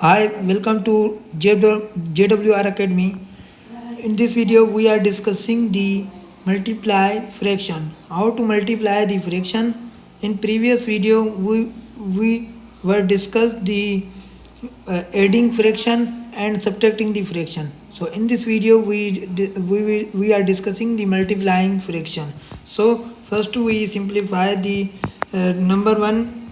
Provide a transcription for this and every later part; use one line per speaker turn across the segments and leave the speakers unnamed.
Hi, welcome to JWR Academy. In this video, we are discussing the multiply fraction. How to multiply the fraction. In previous video, we were discussed the adding fraction and subtracting the fraction. So in this video, we are discussing the multiplying fraction. So first we simplify the number one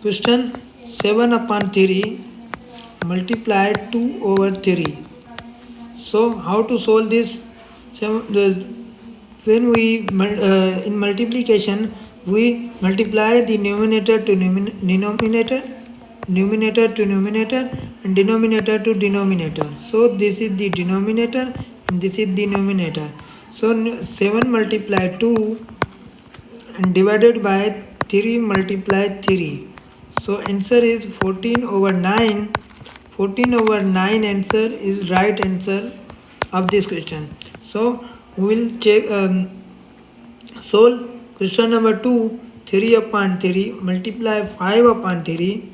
question 7 upon 3 multiply 2 over 3. So how to solve this? When we in multiplication we multiply the numerator to numerator, numerator to numerator, and denominator to denominator. So this is the denominator and this is the numerator. So 7 multiply 2 and divided by 3 multiply 3. So answer is 14 over 9. 14 over 9 answer is right answer of this question. So we will check solve question number 2. 3 upon 3 multiply 5 upon 3.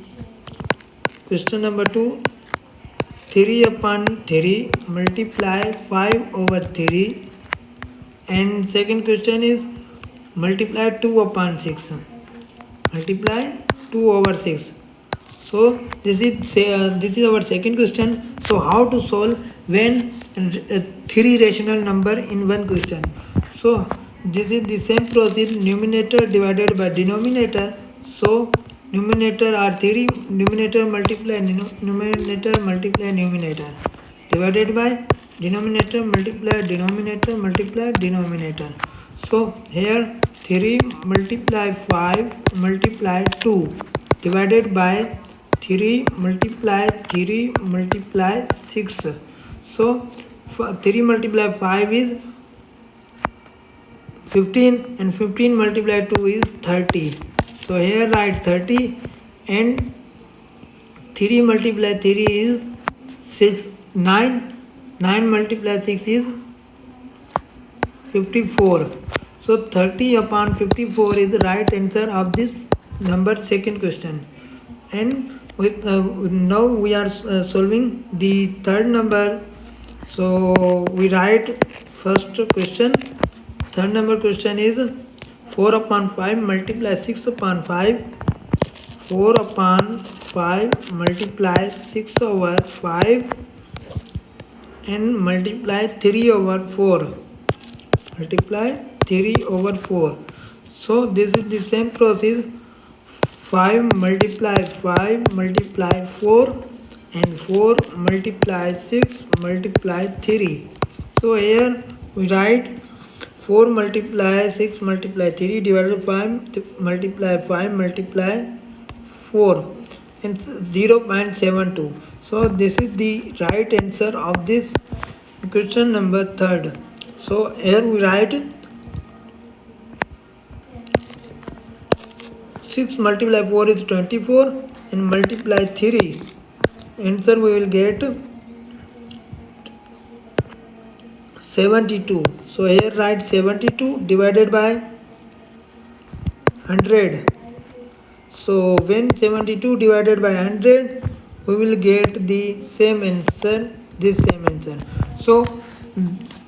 Question number 2. 3 upon 3 multiply 5 over 3. And second question is multiply 2 upon 6. Multiply 2 over 6. So this is our second question. So how to solve when three rational number in one question? So this is the same process, numerator divided by denominator. So numerator are 3, numerator multiply numerator divided by denominator multiply denominator. So here 3 multiply 5 multiply 2 divided by 3 multiply 6. So 3 multiply 5 is 15 and 15 multiply 2 is 30. So here write 30 and 3 multiply 3 is 6, 9. 9 multiply 6 is 54. So 30 upon 54 is the right answer of this number second question. And with now we are solving the third number. So we write first question. Third number question is 4 upon 5 multiply 6 upon 5. 4 upon 5 multiply 6 over 5 and multiply 3 over 4. Multiply 3 over 4. So this is the same process. 5 multiply 5 multiply 4 and 4 multiply 6 multiply 3. So here we write 4 multiply 6 multiply 3 divided by 5 multiply 4 and 0.72. So this is the right answer of this question number third. So here we write 6 multiply 4 is 24 and multiply 3. Answer we will get 72. So here write 72 divided by 100. So when 72 divided by 100, we will get the same answer, this same answer. So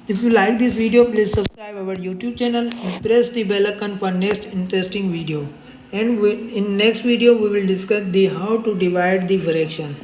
if you like this video, please subscribe our YouTube channel and press the bell icon for next interesting video. And in next video we will discuss the how to divide the fraction.